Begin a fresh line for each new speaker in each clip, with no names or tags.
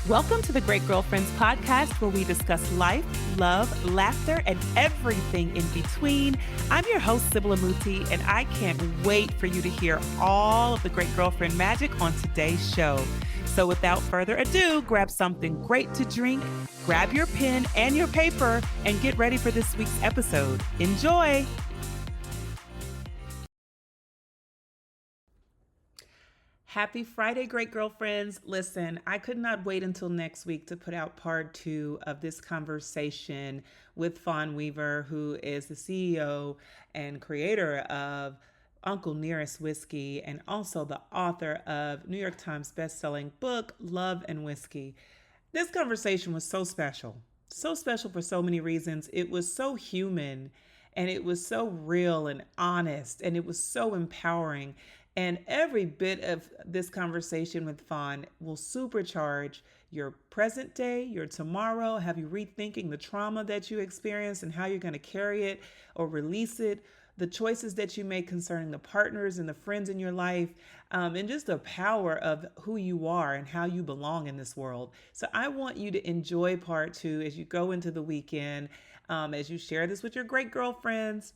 Welcome to the Great Girlfriends podcast, where we discuss life, love, laughter, and everything in between. I'm your host, Sybil Amuti, and I can't wait for you to hear all of the Great Girlfriend magic on today's show. So without further ado, grab something great to drink, grab your pen and your paper, and get ready for this week's episode. Enjoy! Happy Friday, great girlfriends. Listen, I could not wait until next week to put out part 2 of this conversation with Fawn Weaver, who is the CEO and creator of Uncle Nearest Whiskey and also the author of New York Times bestselling book, Love and Whiskey. This conversation was so special for so many reasons. It was so human and it was so real and honest and it was so empowering. And every bit of this conversation with Fawn will supercharge your present day, your tomorrow, have you rethinking the trauma that you experienced and how you're going to carry it or release it, the choices that you make concerning the partners and the friends in your life, and just the power of who you are and how you belong in this world. So I want you to enjoy part 2 as you go into the weekend, as you share this with your great girlfriends,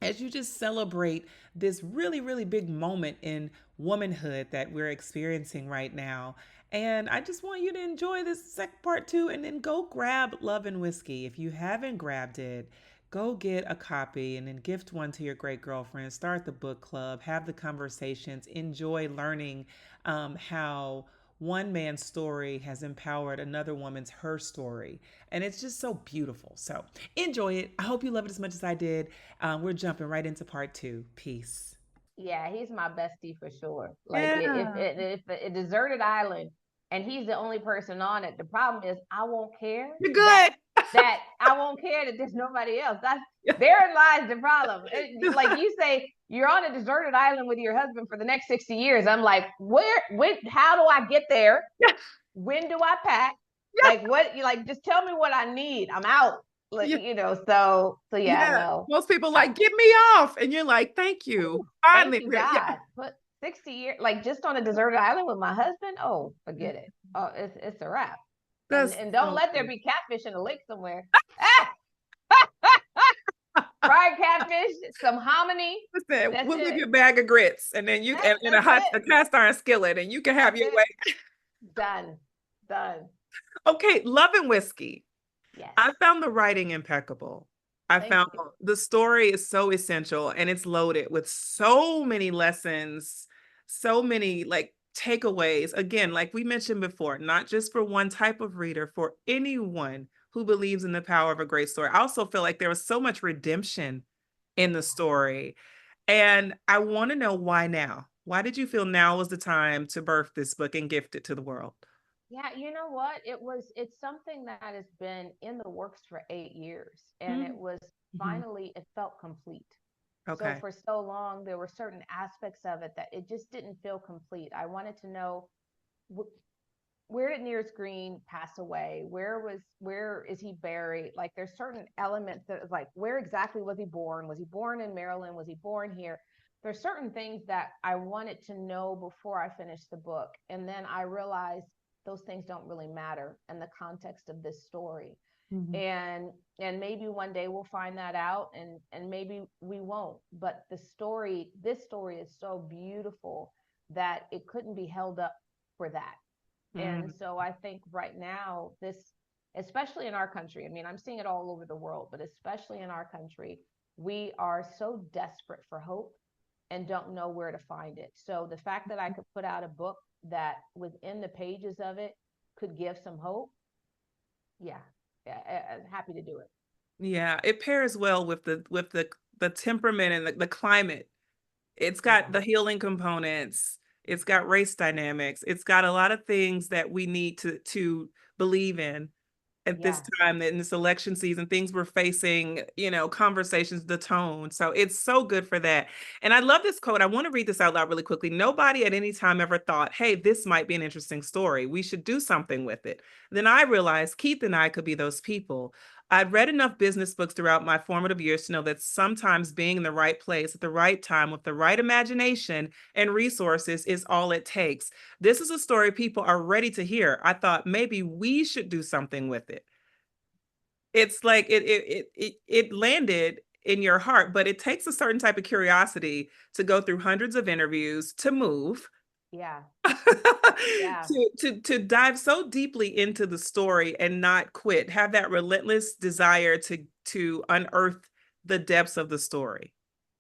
as you just celebrate this really, really big moment in womanhood that we're experiencing right now. And I just want you to enjoy this second part 2 and then go grab Love and Whiskey. If you haven't grabbed it, go get a copy and then gift one to your great girlfriend. Start the book club, have the conversations, enjoy learning how one man's story has empowered another woman's her story. And it's just so beautiful. So enjoy it. I hope you love it as much as I did. We're jumping right into part 2. Peace.
Yeah, he's my bestie for sure. Like
Yeah.
if a deserted island and he's the only person on it, the problem is I won't care
You're
that
good.
I won't care that there's nobody else. That's therein lies the problem. Like you say, you're on a deserted island with your husband for the next 60 years. I'm like, how do I get there?
Yeah.
When do I pack?
Yeah.
Like what? Like just tell me what I need. I'm out. Like,
Yeah.
so yeah,
Yeah.
no.
Most people like, get me off. And you're like, thank you.
Thank
Finally.
you,
Yeah.
God. But 60 years, like just on a deserted island with my husband, oh, forget it. Oh, it's a wrap. And
That's
and don't
so
let there
good.
be catfish in a lake somewhere. Fried catfish, some hominy.
Listen,
That's
we'll give
it.
you a bag of grits and then you and
That's
a
it.
cast iron skillet and you can have
That's
your
it.
way.
Done. Done.
Okay, Love and Whiskey.
Yes.
I found the writing impeccable. I
Thank
found
you.
the story is so essential and it's loaded with so many lessons, so many like takeaways. Again, like we mentioned before, not just for one type of reader, for anyone who believes in the power of a great story. I also feel like there was so much redemption in the story. And I want to know why now? Why did you feel now was the time to birth this book and gift it to the world?
Yeah, you know what? It's something that has been in the works for 8 years. And
Mm-hmm.
finally, it felt complete. So
Okay.
for so long, there were certain aspects of it that it just didn't feel complete. I wanted to know where did Nearest Green pass away? Where is he buried? Like there's certain elements that is like where exactly was he born? Was he born in Maryland? Was he born here? There's certain things that I wanted to know before I finished the book. And then I realized those things don't really matter in the context of this story.
Mm-hmm.
And maybe one day we'll find that out and maybe we won't. But this story is so beautiful that it couldn't be held up for that. And so I think right now, especially in our country, I mean, I'm seeing it all over the world, but especially in our country, we are so desperate for hope and don't know where to find it. So the fact that I could put out a book that within the pages of it could give some hope, yeah, I'm happy to do it.
Yeah, it pairs well with the temperament and the climate. It's got
Yeah.
the healing components. It's got race dynamics. It's got a lot of things that we need to believe in at this
Yeah.
time in this election season. Things we're facing, conversations, the tone. So it's so good for that. And I love this quote. I want to read this out loud really quickly. Nobody at any time ever thought, hey, this might be an interesting story. We should do something with it. Then I realized Keith and I could be those people. I'd read enough business books throughout my formative years to know that sometimes being in the right place at the right time with the right imagination and resources is all it takes. This is a story people are ready to hear. I thought maybe we should do something with it. It's like it landed in your heart, but it takes a certain type of curiosity to go through hundreds of interviews, to move,
Yeah. Yeah.
to dive so deeply into the story and not quit, have that relentless desire to unearth the depths of the story.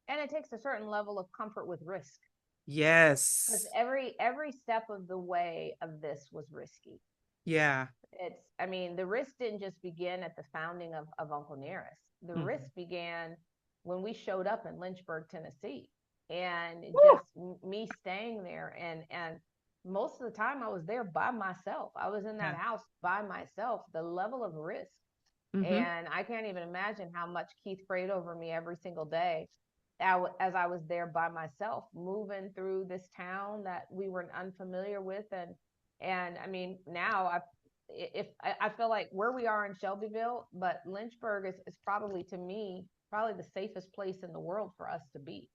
And it takes a certain level of comfort with risk, because
Yes.
every step of the way of this was risky.
Yeah.
It's, I mean, the risk didn't just begin at the founding of Uncle Nearest. The risk
Mhm.
began when we showed up in Lynchburg, Tennessee, and
Woo!
just me staying there. And most of the time I was there by myself. I was in that
Yeah.
house by myself. The level of risk,
Hmm.
and I can't even imagine how much Keith prayed over me every single day as I was there by myself, moving through this town that we were unfamiliar with. And I mean, now I feel like where we are in Shelbyville, but Lynchburg is probably, to me, probably the safest place in the world for us to be.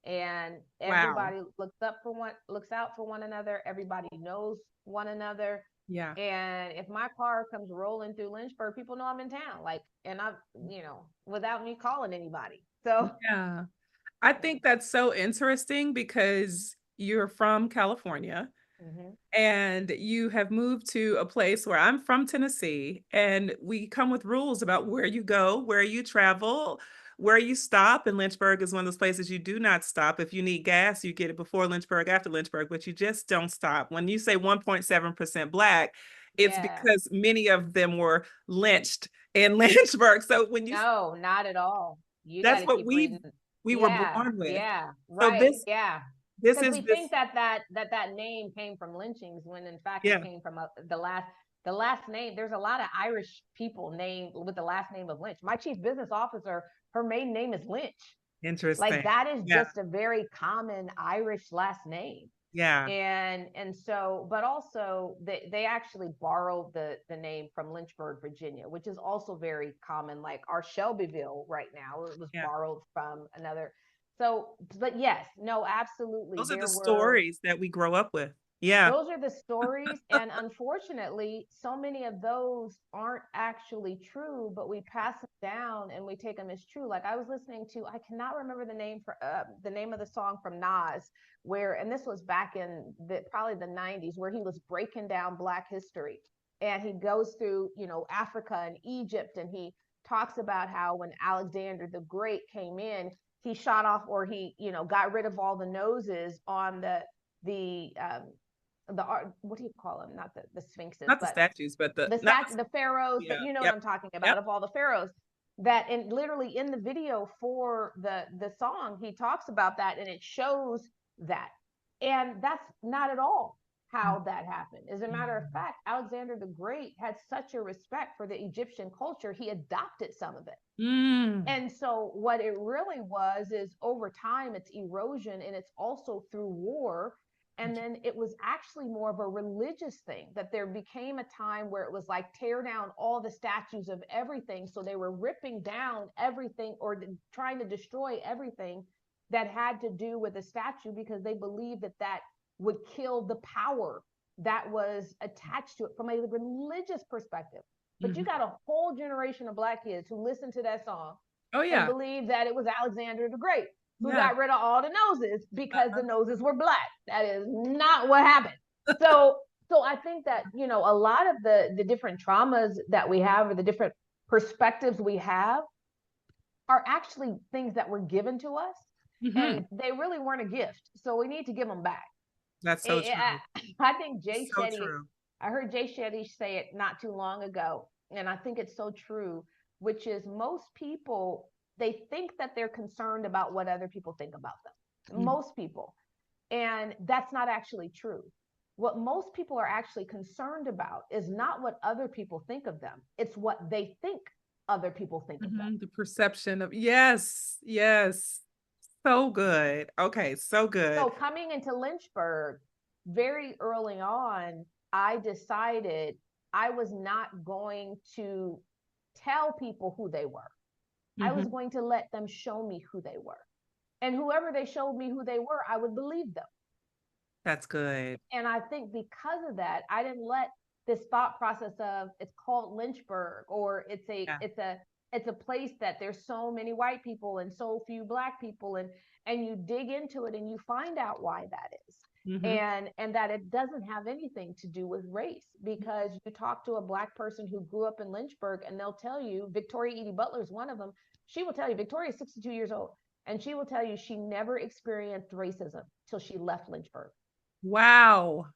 And
Wow.
everybody looks out for one another. Everybody knows one another.
Yeah.
And if my car comes rolling through Lynchburg, people know I'm in town, like, and I'm, without me calling anybody. So,
Yeah. I think that's so interesting because you're from California
mhm.
and you have moved to a place where I'm from Tennessee, and we come with rules about where you go, where you travel, where you stop. And Lynchburg is one of those places you do not stop. If you need gas, you get it before Lynchburg, after Lynchburg, but you just don't stop. When you say 1.7% Black, it's
Yeah.
because many of them were lynched in Lynchburg. So when you,
No, not at all. You got
that's
to
what
keep reading.
we were
Yeah,
born with.
yeah,
So
right, yeah.
this
Because
is
we
this,
think that name came from lynchings, when in fact it
yeah,
came from the last name. There's a lot of Irish people named with the last name of Lynch. My chief business officer, her maiden name is Lynch. Like,
interesting.
that is
Yeah,
just a very common Irish last name.
yeah,
And so, but also they actually borrowed the name from Lynchburg, Virginia, which is also very common. Like our Shelbyville right now, it was
yeah.
borrowed from another. So, but yes, no, absolutely,
Those are the
there were,
stories that we grow up with. Yeah.
those are the stories. And unfortunately, so many of those aren't actually true, but we pass them down and we take them as true. Like, I was listening to, I cannot remember the name of the song from Nas, where, and this was back in probably the 90s, where he was breaking down Black history. And he goes through, Africa and Egypt, and he talks about how when Alexander the Great came in, he shot off, or he, got rid of all the noses on the art, what do you call them, not the sphinxes,
Not the
but
statues, but
the
not
stat the pharaohs,
yeah.
but you know what
Yep.
I'm talking about,
Yep.
of all the pharaohs, that, and literally in the video for the song, he talks about that, and it shows that. And that's not at all how that happened. As a matter of fact, Alexander the Great had such a respect for the Egyptian culture, he adopted some of it.
Mm.
And so what it really was is, over time, it's erosion, and it's also through war. And then it was actually more of a religious thing, that there became a time where it was like, tear down all the statues of everything. So they were ripping down everything, or trying to destroy everything that had to do with a statue, because they believed that would kill the power that was attached to it from a religious perspective. But you
Mhm.
got a whole generation of Black kids who listened to that song
Oh
and
yeah.
believed that it was Alexander the Great who
Yeah.
got rid of all the noses because the
Uh-huh.
noses were Black. That is not what happened. So, I think that, a lot of the different traumas that we have, or the different perspectives we have, are actually things that were given to us, and
Mhm.
they really weren't a gift. So we need to give them back.
That's so
I,
true.
I think Jay
So
Shetty,
true.
I heard Jay Shetty say it not too long ago, and I think it's so true, which is, most people, they think that they're concerned about what other people think about them.
Mhm.
Most people. And that's not actually true. What most people are actually concerned about is not what other people think of them, it's what they think other people think of them.
Mhm. The perception of, yes, yes. So good. Okay, so
So
good.
coming into Lynchburg, very early on, I decided I was not going to tell people who they were. I was
Mm-hmm.
going to let them show me who they were. And whoever they showed me who they were, I would believe them.
That's good.
And I think because of that, I didn't let this thought process of it's called Lynchburg, or
Yeah.
it's a place that there's so many white people and so few black people, and you dig into it and you find out why that is.
Mm-hmm.
And that it doesn't have anything to do with race, because you talk to a black person who grew up in Lynchburg and they'll tell you, Victoria Edie Butler is one of them. She will tell you, Victoria is 62 years old, and she will tell you she never experienced racism till she left Lynchburg.
Wow.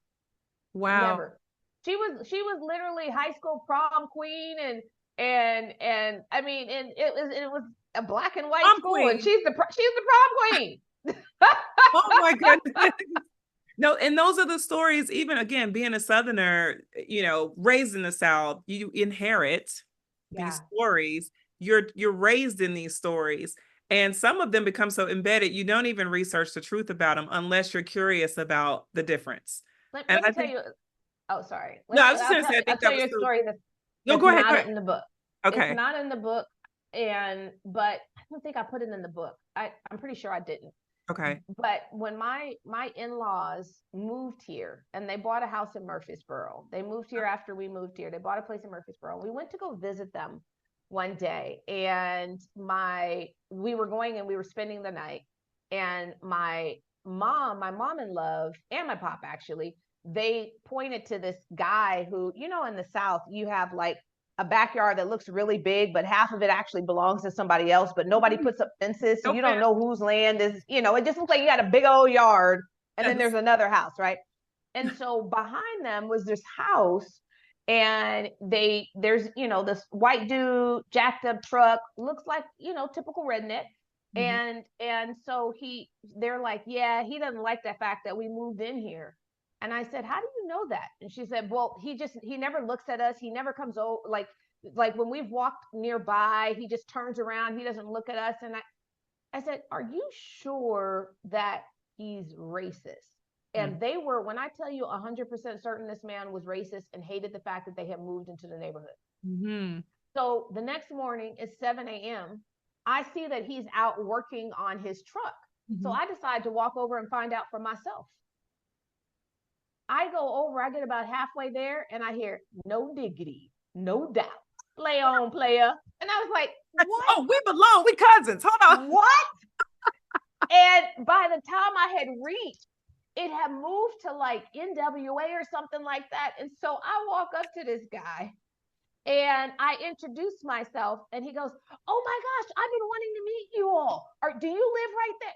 Wow.
Never. She was literally high school prom queen, and I mean, and it was a black and white
Prom
school, and
queen.
she's the prom queen.
Oh my goodness. No, and those are the stories, even again, being a Southerner, raised in the South, you inherit these
Yeah.
stories. You're raised in these stories. And some of them become so embedded, you don't even research the truth about them unless you're curious about the difference. And
Let me
I
tell
think,
you. Oh, sorry.
no, I was just gonna say, I
I'll
think
tell
that
you
was
a
so,
story that's
no,
that's
go ahead, go
not
ahead.
in the book. It's
Okay.
not in the book, but I don't think I put it in the book. I'm pretty sure I didn't.
Okay.
But when my in-laws moved here and they bought a house in Murfreesboro, they moved here after we moved here. They bought a place in Murfreesboro. We went to go visit them one day, and my we were going and we were spending the night, and my mom in love, and my pop actually, they pointed to this guy who, in the South, you have like a backyard that looks really big, but half of it actually belongs to somebody else, but nobody puts up fences. So
No
you don't
fence.
know whose land is, it just looks like you got a big old yard, and then
Yes.
there's another house, right? And so behind them was this house, and there's, this white dude, jacked up truck, looks like, typical redneck.
Mhm.
And so they're like, yeah, he doesn't like the fact that we moved in here. And I said, how do you know that? And she said, well, he never looks at us. He never comes over. Like when we've walked nearby, he just turns around. He doesn't look at us. And I said, are you sure that he's racist? And
Mhm.
they were, when I tell you 100% certain this man was racist and hated the fact that they had moved into the neighborhood.
Mhm.
So the next morning it's 7 a.m. I see that he's out working on his truck. So
Mhm.
I decide to walk over and find out for myself. I go over, I get about halfway there, and I hear no diggity, no doubt. Play on, player. And I was like, what?
Oh, we belong. We cousins. Hold on.
What? And by the time I had reached, it had moved to like NWA or something like that. And so I walk up to this guy and I introduce myself, and he goes, oh my gosh, I've been wanting to meet you all. Or do you live right there?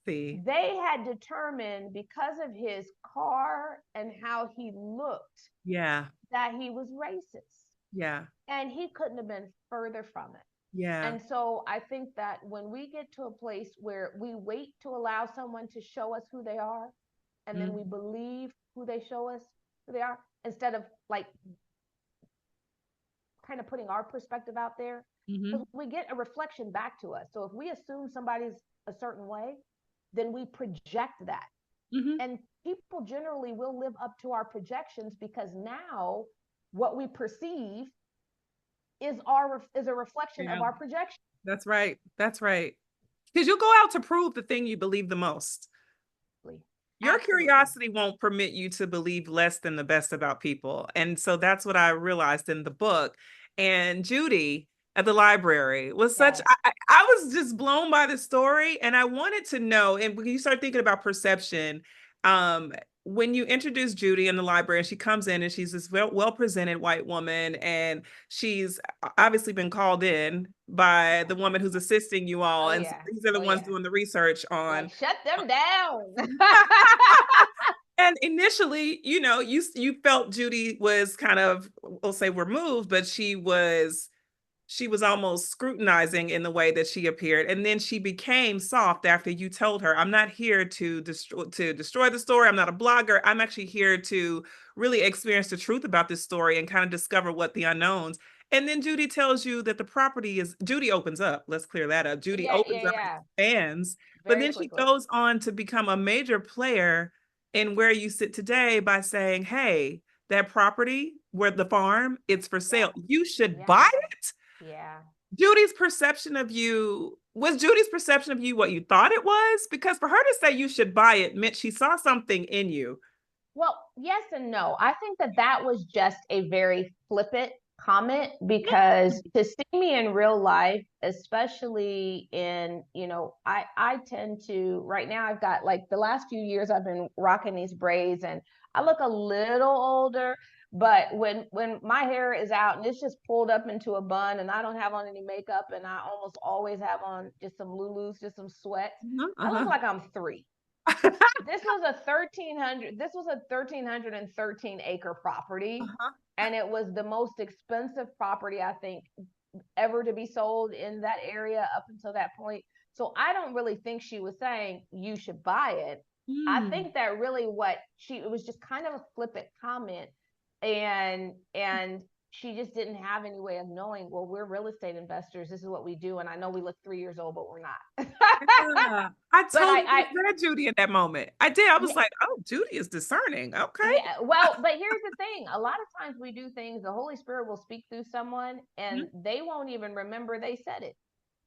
See.
They had determined, because of his car and how he looked,
Yeah.
that he was racist.
Yeah.
And he couldn't have been further from it.
Yeah.
And so I think that when we get to a place where we wait to allow someone to show us who they are, and then we
Mhm.
believe who they show us who they are, instead of like kind of putting our perspective out there, because
Mhm.
we get a reflection back to us. So if we assume somebody's a certain way, then we project that.
Mhm.
And people generally will live up to our projections, because now what we perceive is a reflection of
Yeah.
our projection.
That's right. That's right. Because you'll go out to prove the thing you believe the most. Your
Absolutely.
curiosity won't permit you to believe less than the best about people. And so that's what I realized in the book. And Judy at the library was such,
Yes.
I was just blown by the story. And I wanted to know, and when you start thinking about perception, um, when you introduce Judy in the library and she comes in and she's this well presented white woman, and she's obviously been called in by the woman who's assisting you all.
Oh
And so
yeah.
these are the
Oh
ones
yeah.
doing the research
Like
on.
shut them down.
And initially, you felt Judy was kind of, we'll say, removed, but she was almost scrutinizing in the way that she appeared, and then she became soft after you told her, "I'm not here to destroy the story. I'm not a blogger. I'm actually here to really experience the truth about this story and kind of discover what the unknowns." And then Judy tells you that the property is Judy opens up. Let's clear that up. Judy
Yeah,
opens
yeah,
up and
yeah.
expands, but
Very
then she
quickly.
goes on to become a major player in where you sit today by saying, hey, that property where the farm, it's for
Yeah.
sale. You should
Yeah.
buy it.
Yeah.
Judy's perception of you was Judy's perception of you what you thought it was? Because for her to say you should buy it meant she saw something in you.
Well, yes and no. I think that that was just a very flippant comment, because to see me in real life, especially in, I tend to, right now I've got, like, the last few years I've been rocking these braids and I look a little older, but when my hair is out and it's just pulled up into a bun and I don't have on any makeup and I almost always have on just some Lulus, just some sweats,
Uh-huh,
I look
uh-huh.
like I'm 3. This was a 1,313 acre property,
Uh-huh.
and it was the most expensive property, I think, ever to be sold in that area up until that point. So I don't really think she was saying you should buy it. I
Mm.
think that really it was just kind of a flippant comment, and she just didn't have any way of knowing, well, we're real estate investors, this is what we do, and I know we look 3 years old, but we're not.
Yeah. I
But
totally
I
read Judy in that moment. I did. I was
yeah,
like, oh, Judy is discerning. Okay.
yeah, well, but here's the thing. A lot of times we do things, the Holy Spirit will speak through someone and
Mhm.
they won't even remember they said it.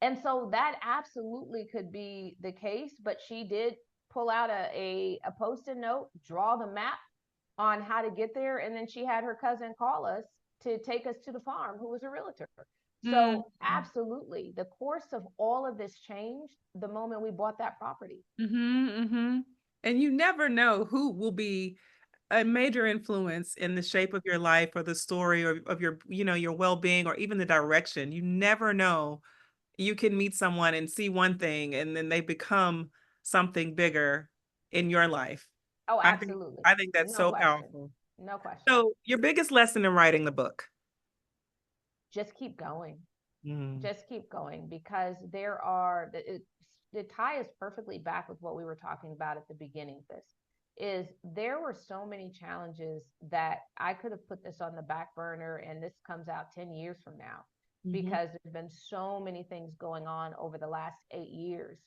And so that absolutely could be the case, but she did pull out a post-it note, draw the map on how to get there, and then she had her cousin call us to take us to the farm, who was a realtor.
Mm.
So absolutely, the course of all of this changed the moment we bought that property.
Mm-hmm, mm-hmm. And you never know who will be a major influence in the shape of your life or the story or of your, your well-being or even the direction. You never know. You can meet someone and see one thing and then they become something bigger in your life.
Oh,
I think
absolutely.
I think that's
No
so
question.
powerful.
No question.
So, your biggest lesson in writing the book?
Just keep going.
Mm.
Just keep going, because it ties perfectly back with what we were talking about at the beginning of this. Is there were so many challenges that I could have put this on the back burner and this comes out 10 years from now,
Mhm.
because there's been so many things going on over the last 8 years.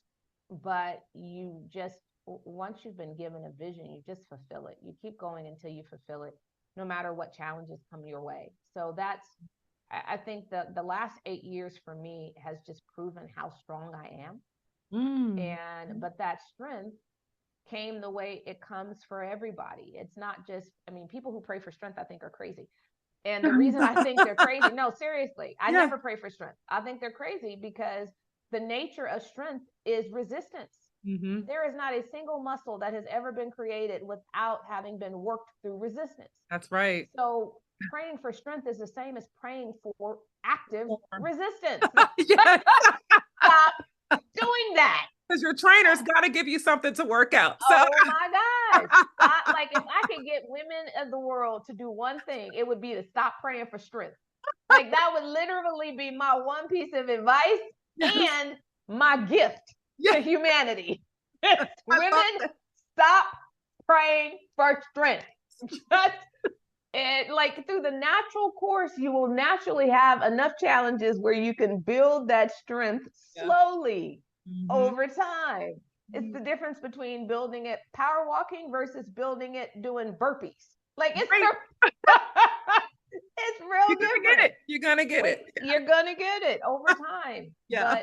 But you just, once you've been given a vision, you just fulfill it. You keep going until you fulfill it, no matter what challenges come your way. So I think the last 8 years for me has just proven how strong I am.
Mm.
But that strength came the way it comes for everybody. It's not just, I mean, people who pray for strength, I think, are crazy. And the reason I think they're crazy, no, seriously, I
Yeah.
never pray for strength. I think they're crazy because the nature of strength is resistance.
Mhm.
There is not a single muscle that has ever been created without having been worked through resistance.
That's right.
So praying for strength is the same as praying for active
Form.
resistance.
Yes.
Stop doing that.
Because your trainer's got to give you something to work out. So,
Oh my gosh. Stop. Like, if I could get women of the world to do one thing, it would be to stop praying for strength. Like, that would literally be my one piece of advice
yes.
and my gift to
Yes.
humanity.
I love
Women,
that.
stop praying for strength. Just and, like, through the natural course, you will naturally have enough challenges where you can build that strength
Yeah.
slowly
Mhm.
over time. It's
Mhm.
the difference between building it power walking versus building it doing burpees. Like, it's
Right.
it's
You're
real
gonna get
different.
it. You're gonna get
Wait,
it.
you're gonna get it over time.
Yeah.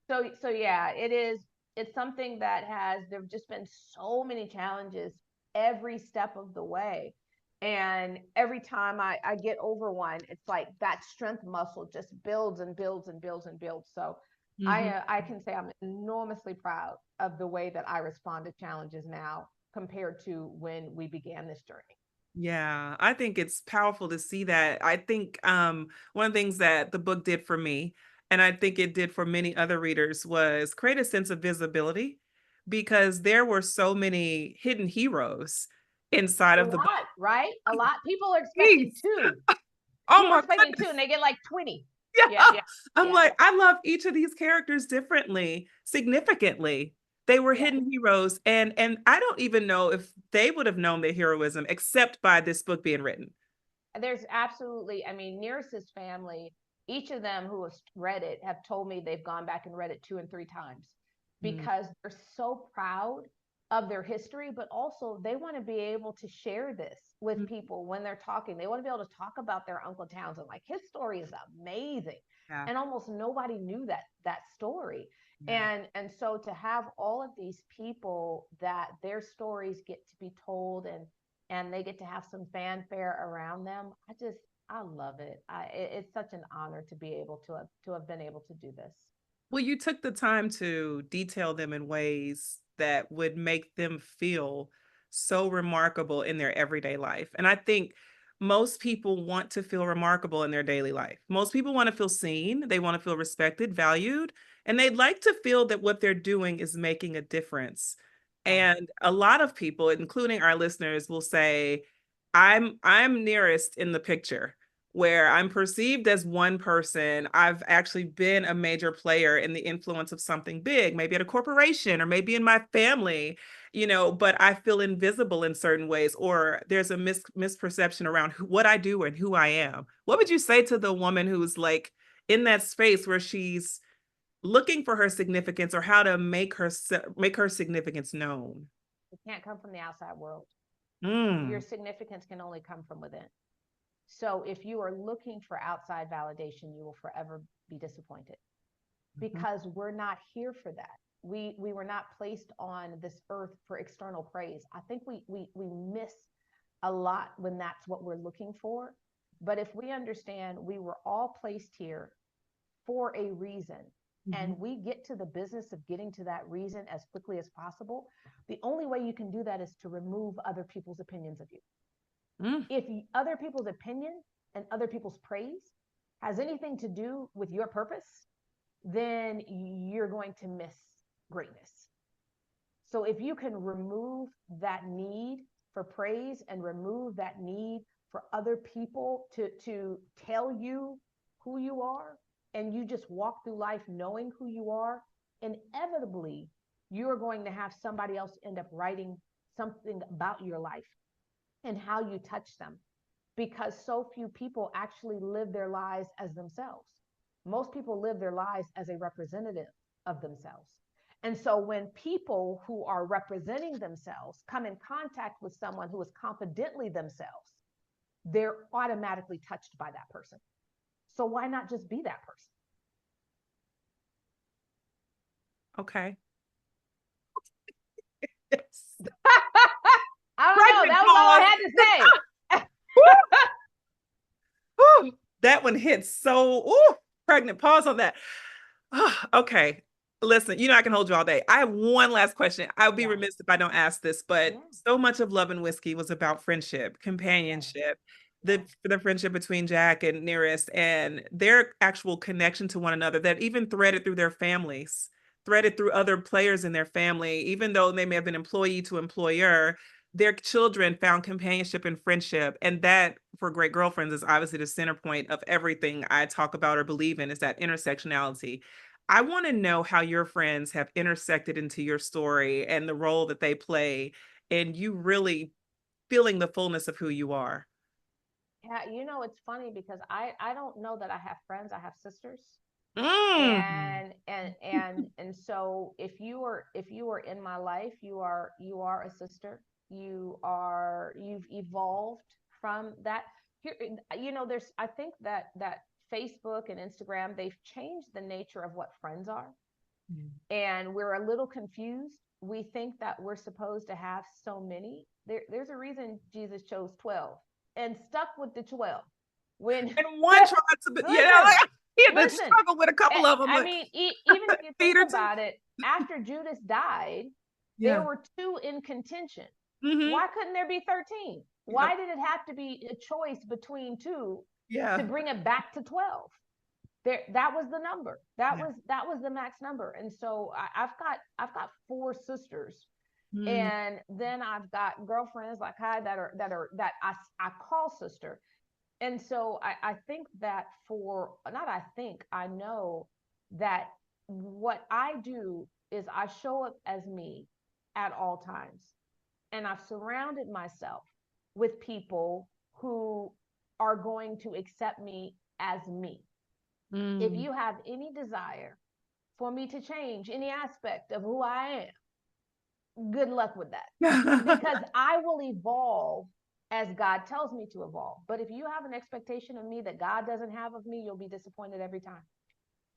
But so yeah, it's something that there've just been so many challenges every step of the way. And every time I get over one, it's like that strength muscle just builds and builds and builds and builds. So
Mhm.
I can say I'm enormously proud of the way that I respond to challenges now compared to when we began this journey.
Yeah, I think it's powerful to see that. I think one of the things that the book did for me, and I think it did for many other readers, was create a sense of visibility because there were so many hidden heroes inside
A
of the book.
lot, right? A lot. People are expecting
Jeez.
two.
Oh
People are
my
expecting two,
goodness.
and they get like 20. Yeah,
Yeah.
yeah,
I'm
yeah,
like, I love each of these characters differently, significantly. They were
yeah.
hidden heroes, and I don't even know if they would have known their heroism except by this book being written.
There's absolutely, I mean, Nearest's family, each of them who has read it have told me they've gone back and read it 2 and 3 times
Mm.
because they're so proud of their history, but also they want to be able to share this with people when they're talking. They want to be able to talk about their Uncle Townsend. Like, his story is amazing.
Yeah.
And almost nobody knew that story.
Yeah.
And so to have all of these people that their stories get to be told, and they get to have some fanfare around them, I love it. It's such an honor to be able to have been able to do this.
Well, you took the time to detail them in ways that would make them feel so remarkable in their everyday life. And I think most people want to feel remarkable in their daily life. Most people want to feel seen, they want to feel respected, valued, and they'd like to feel that what they're doing is making a difference.
Oh,
And a lot of people, including our listeners, will say, I'm nearest in the picture where I'm perceived as one person. I've actually been a major player in the influence of something big, maybe at a corporation or maybe in my family, but I feel invisible in certain ways, or there's a misperception around what I do and who I am. What would you say to the woman who's like in that space where she's looking for her significance or how to make her significance known?
it can't come from the outside world. Your
Mm.
significance can only come from within. So if you are looking for outside validation, you will forever be disappointed,
Mhm.
because we're not here for that. We were not placed on this earth for external praise. I think we miss a lot when that's what we're looking for. But if we understand we were all placed here for a reason,
Mhm.
and we get to the business of getting to that reason as quickly as possible, the only way you can do that is to remove other people's opinions of you.
Mm.
If other people's opinion and other people's praise has anything to do with your purpose, then you're going to miss greatness. So if you can remove that need for praise and remove that need for other people to tell you who you are, and you just walk through life knowing who you are, inevitably you're going to have somebody else end up writing something about your life and how you touch them, because so few people actually live their lives as themselves. Most people live their lives as a representative of themselves. And so when people who are representing themselves come in contact with someone who is confidently themselves, they're automatically touched by that person. So why not just be that person?
Okay. Yes.
I don't know.
Pregnant
That was all I
pause.
had to say.
Woo! That one hits so, ooh, pregnant pause on that. Okay. Listen, I can hold you all day. I have one last question. I would be
Yeah.
remiss if I don't ask this, but
Yeah.
so much of Love and Whiskey was about friendship,
Yeah.
companionship,
Yeah.
the friendship between Jack and Nearest and their actual connection to one another that even threaded through their families, threaded through other players in their family, even though they may have been employee to employer, their children found companionship and friendship. And that, for Great Girlfriends, is obviously the center point of everything I talk about or believe in, is that intersectionality. I want to know how your friends have intersected into your story and the role that they play and you really feeling the fullness of who you are.
Yeah, it's funny because I don't know that I have friends. I have sisters.
Mm.
And so if you are in my life, you are a sister. You've evolved from that. Here, there's, I think that Facebook and Instagram, they've changed the nature of what friends are, and we're a little confused. We think that we're supposed to have so many. There's a reason Jesus chose 12 and stuck with the 12. When
And one tried to be,
listen,
like, he had to
listen.
struggle with a couple of them.
I
Like,
mean, even if you think
Peter too.
about it, after Judas died, there
Yeah.
were two in contention.
Mm-hmm.
Why couldn't there be 13?
Yep.
Why did it have to be a choice between two to
Yeah.
bring it back to 12? That was the number. That
Yeah.
was that was the max number. And so I've got four sisters,
Mm.
and then I've got girlfriends like I that I call sister. And so I think that for not I think I know that what I do is I show up as me at all times. And I've surrounded myself with people who are going to accept me as me. If
Mm.
you have any desire for me to change any aspect of who I am, good luck with that. Because I will evolve as God tells me to evolve. But if you have an expectation of me that God doesn't have of me, you'll be disappointed every time,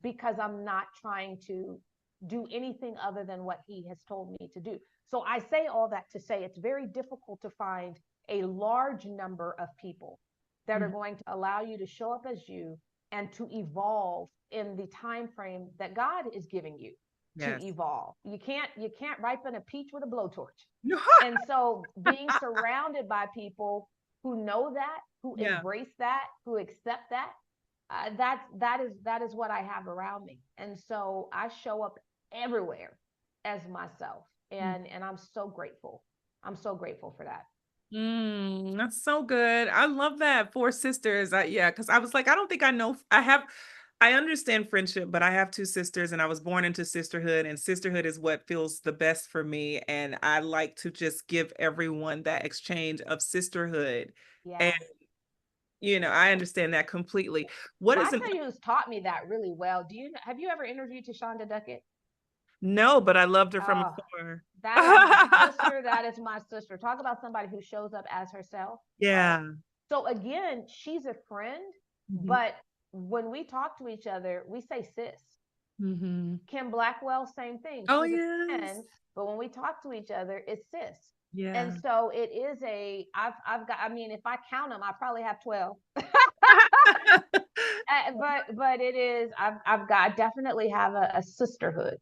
because I'm not trying to do anything other than what he has told me to do. So I say all that to say it's very difficult to find a large number of people that are
Mm.
going to allow you to show up as you and to evolve in the time frame that God is giving you to
Yes.
evolve. You can't ripen a peach with a blowtorch.
No.
And so being surrounded by people who know that, who
Yeah.
embrace that, who accept that, that is what I have around me. And so I show up everywhere as myself. And I'm so grateful. I'm so grateful for that.
That's so good. I love that. Four sisters. Yeah, because I was like, I don't think I know. I understand friendship, but I have two sisters and I was born into sisterhood, and sisterhood is what feels the best for me. And I like to just give everyone that exchange of sisterhood. And,
Yeah.
I understand that completely. What
I
is an,
tell you who's taught me that really well. Have you ever interviewed Tashonda Duckett?
no, but I loved her from
Oh,
afar.
that is my sister. That is my sister. Talk about somebody who shows up as herself, right?
Yeah.
So again, she's a friend,
Mhm.
but when we talk to each other, we say sis.
Mhm.
Kim Blackwell, same thing.
Oh,
She's a
yes.
friend, but when we talk to each other, it's sis. And
Yeah.
so it is I've got, I mean, if I count them, I probably have 12. But it is, I definitely have a sisterhood.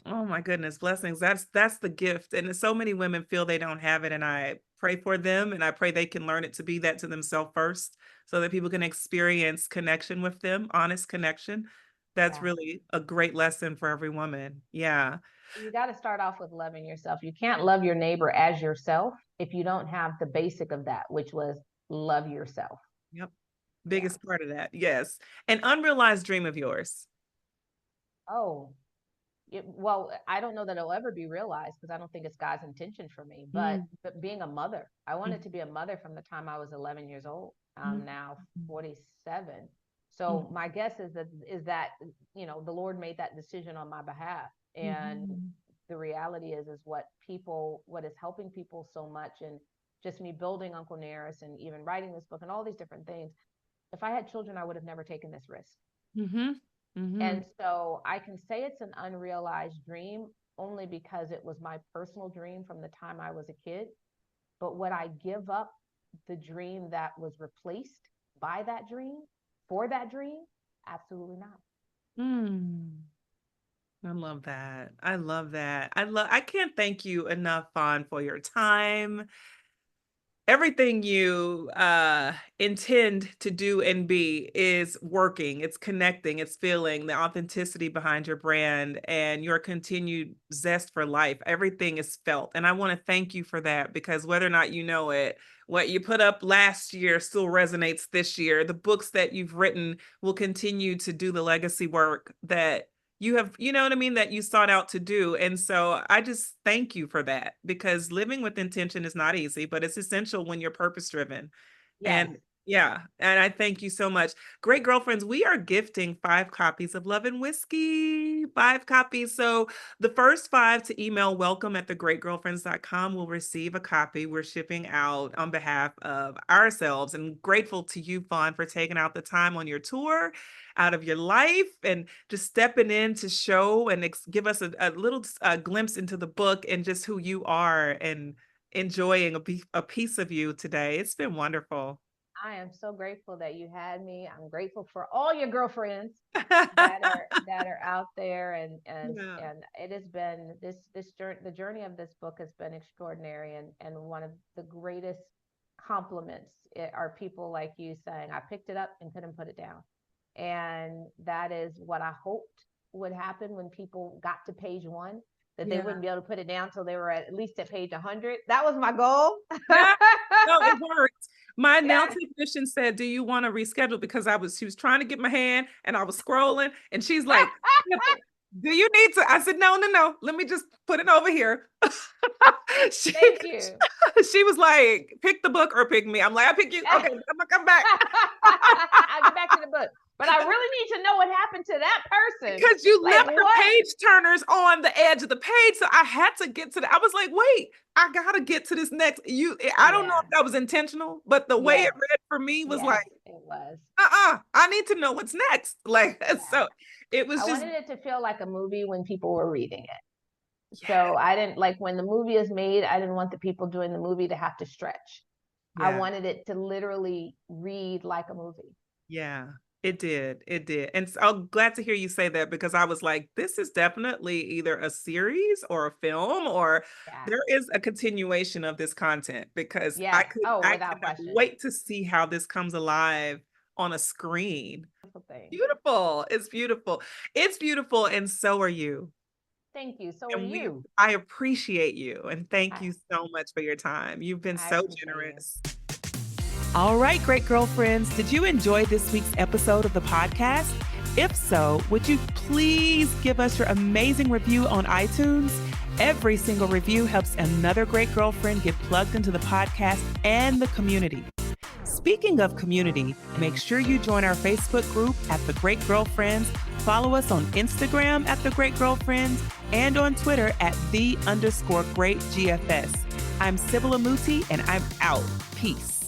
Oh my goodness, blessings. That's the gift. And so many women feel they don't have it. And I pray for them and I pray they can learn it to be that to themselves first so that people can experience connection with them, honest connection. That's
Yeah.
really a great lesson for every woman. Yeah.
You got to start off with loving yourself. You can't love your neighbor as yourself if you don't have the basic of that, which was love yourself.
Yep.
Yeah.
Biggest part of that. Yes. An unrealized dream of yours.
Oh, well, I don't know that it'll ever be realized because I don't think it's God's intention for me. But
Mm,
being a mother, I wanted
mm,
to be a mother from the time I was 11 years old.
mm,
I'm now
mm,
47.
mm,
So my guess is that the Lord made that decision on my behalf. And
mhm.
the reality is what is helping people so much, and just me building Uncle Nearest and even writing this book and all these different things. If I had children, I would have never taken this risk.
Mhm.
And
Mhm.
so I can say it's an unrealized dream only because it was my personal dream from the time I was a kid. But would I give up the dream that was replaced by that dream for that dream? Absolutely not.
Mm. I love that. I love that. I can't thank you enough, Fawn, for your time. Everything you intend to do and be is working. It's connecting, it's feeling the authenticity behind your brand and your continued zest for life. Everything is felt. And I want to thank you for that because whether or not you know it, what you put up last year still resonates this year. The books that you've written will continue to do the legacy work that you have, you know what I mean, that you sought out to do. And so I just thank you for that because living with intention is not easy, but it's essential when you're purpose driven.
Yes.
And yeah, and I thank you so much. Great girlfriends, we are gifting 5 copies of Love and Whiskey, 5 copies. So the first 5 to email welcome@thegreatgirlfriends.com will receive a copy. We're shipping out on behalf of ourselves and grateful to you, Fawn, for taking out the time on your tour out of your life and just stepping in to show and give us a little glimpse into the book and just who you are and enjoying a piece of you today. It's been wonderful.
I am so grateful that you had me. I'm grateful for all your girlfriends that are out there,
Yeah.
and it has been this journey. The journey of this book has been extraordinary, and one of the greatest compliments are people like you saying, I picked it up and couldn't put it down. And that is what I hoped would happen when people got to page 1, that they
Yeah.
wouldn't be able to put it down until they were at least at page 100. That was my goal.
Yeah. No, it worked. My nail
Yeah.
technician said, "Do you want to reschedule?" Because she was trying to get my hand and I was scrolling, and she's like, "Do you need to?" I said, "No, no, no. Let me just put it over here." she,
Thank you.
she was like, "Pick the book or pick me." I'm like, "I pick you." Okay, I'm gonna come back.
I'll get back to in the book. But I really need to know what happened to that person.
Because you
Like,
left the
what?
page turners on the edge of the page. So I had to get to I was like, wait, I gotta get to this next. I don't know if that was intentional, but the way it read for me was like,
it was.
I need to know what's next. Like, so it was
I
just
wanted it to feel like a movie when people were reading it. So I didn't like when the movie is made, I didn't want the people doing the movie to have to stretch. I wanted it to literally read like a movie.
Yeah, it did. It did. And so I'm glad to hear you say that, because I was like, this is definitely either a series or a film, or there is a continuation of this content, because I could not wait to see how this comes alive on a screen. Beautiful. It's beautiful. It's beautiful. And so are you.
Thank you. So are you.
I appreciate you. And thank you so much for your time. You've been so generous. All right, great girlfriends. Did you enjoy this week's episode of the podcast? If so, would you please give us your amazing review on iTunes? Every single review helps another great girlfriend get plugged into the podcast and the community. Speaking of community, make sure you join our Facebook group at The Great Girlfriends. Follow us on Instagram at The Great Girlfriends and on Twitter at @the_great GFS. I'm Sybil Amuti, and I'm out. Peace.